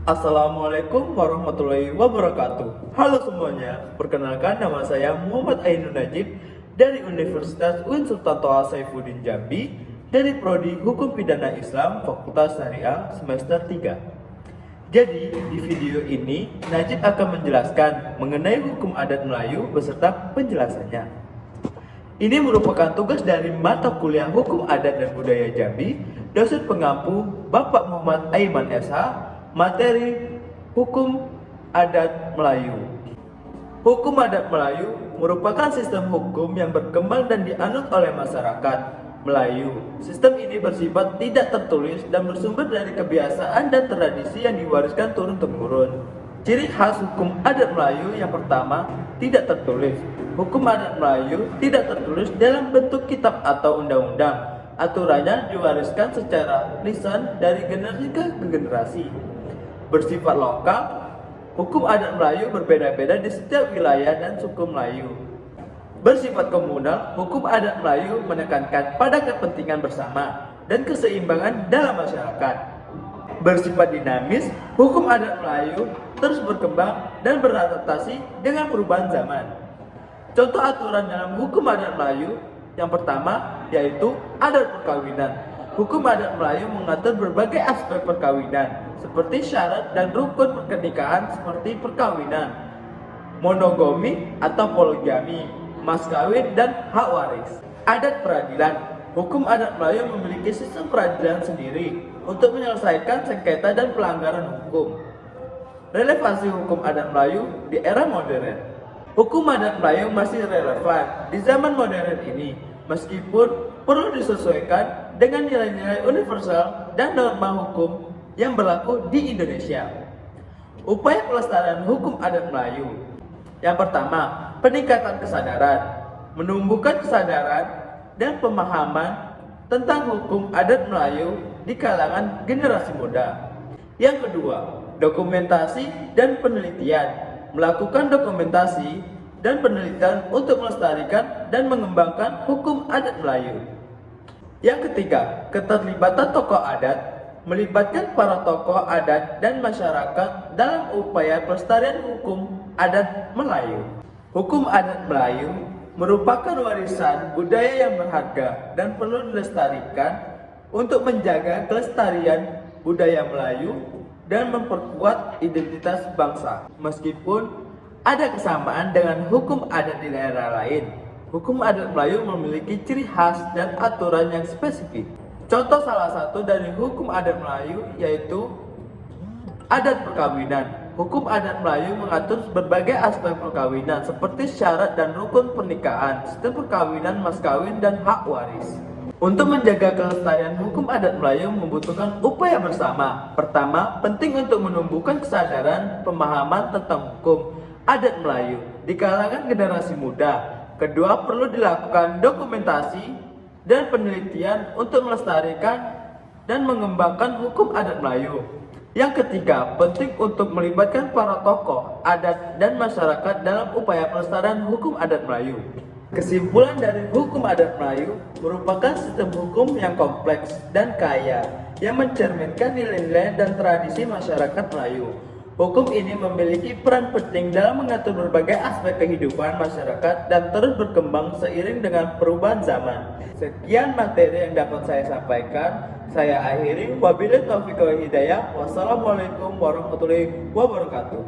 Assalamualaikum warahmatullahi wabarakatuh. Halo semuanya, perkenalkan nama saya Muhammad Ainun Najib dari Universitas UIN Sultan Toha Saifuddin Jambi dari Prodi Hukum Pidana Islam Fakultas Syariah semester 3. Jadi, di video ini Najib akan menjelaskan mengenai hukum adat Melayu beserta penjelasannya. Ini merupakan tugas dari mata kuliah Hukum Adat dan Budaya Jambi, dosen pengampu Bapak Muhammad Aiman SH, materi Hukum Adat Melayu. Hukum adat Melayu merupakan sistem hukum yang berkembang dan dianut oleh masyarakat Melayu. Sistem ini bersifat tidak tertulis dan bersumber dari kebiasaan dan tradisi yang diwariskan turun-temurun. Ciri khas hukum adat Melayu yang pertama, tidak tertulis. Hukum adat Melayu tidak tertulis dalam bentuk kitab atau undang-undang. Aturannya diwariskan secara lisan dari generasi ke generasi. Bersifat lokal, hukum adat Melayu berbeda-beda di setiap wilayah dan suku Melayu. Bersifat komunal, hukum adat Melayu menekankan pada kepentingan bersama dan keseimbangan dalam masyarakat. Bersifat dinamis, hukum adat Melayu terus berkembang dan beradaptasi dengan perubahan zaman. Contoh aturan dalam hukum adat Melayu yang pertama yaitu adat perkawinan. Hukum adat Melayu mengatur berbagai aspek perkawinan, seperti syarat dan rukun pernikahan seperti perkawinan, monogami atau poligami, mas kawin, dan hak waris. Adat peradilan. Hukum adat Melayu memiliki sistem peradilan sendiri untuk menyelesaikan sengketa dan pelanggaran hukum. Relevansi hukum adat Melayu di era modern. Hukum adat Melayu masih relevan di zaman modern ini, meskipun perlu disesuaikan dengan nilai-nilai universal dan norma hukum yang berlaku di Indonesia. Upaya pelestarian hukum adat Melayu. Yang pertama, peningkatan kesadaran, menumbuhkan kesadaran dan pemahaman tentang hukum adat Melayu di kalangan generasi muda. Yang kedua, dokumentasi dan penelitian, melakukan dokumentasi dan penelitian untuk melestarikan dan mengembangkan hukum adat Melayu. Yang ketiga, keterlibatan tokoh adat, melibatkan para tokoh adat dan masyarakat dalam upaya pelestarian hukum adat Melayu. Hukum adat Melayu merupakan warisan budaya yang berharga dan perlu dilestarikan untuk menjaga kelestarian budaya Melayu dan memperkuat identitas bangsa. Meskipun ada kesamaan dengan hukum adat di daerah lain, hukum adat Melayu memiliki ciri khas dan aturan yang spesifik. Contoh salah satu dari hukum adat Melayu yaitu adat perkawinan. Hukum adat Melayu mengatur berbagai aspek perkawinan seperti syarat dan rukun pernikahan, sistem perkawinan, mas kawin, dan hak waris. Untuk menjaga kelestarian hukum adat Melayu membutuhkan upaya bersama. Pertama, penting untuk menumbuhkan kesadaran pemahaman tentang hukum adat Melayu di kalangan generasi muda. Kedua, perlu dilakukan dokumentasi dan penelitian untuk melestarikan dan mengembangkan hukum adat Melayu. Yang ketiga, penting untuk melibatkan para tokoh adat dan masyarakat dalam upaya pelestarian hukum adat Melayu. Kesimpulan dari hukum adat Melayu merupakan sistem hukum yang kompleks dan kaya yang mencerminkan nilai-nilai dan tradisi masyarakat Melayu. Hukum ini memiliki peran penting dalam mengatur berbagai aspek kehidupan masyarakat dan terus berkembang seiring dengan perubahan zaman. Sekian materi yang dapat saya sampaikan. Saya akhiri. Wabillahi taufiq wal hidayah. Wassalamualaikum warahmatullahi wabarakatuh.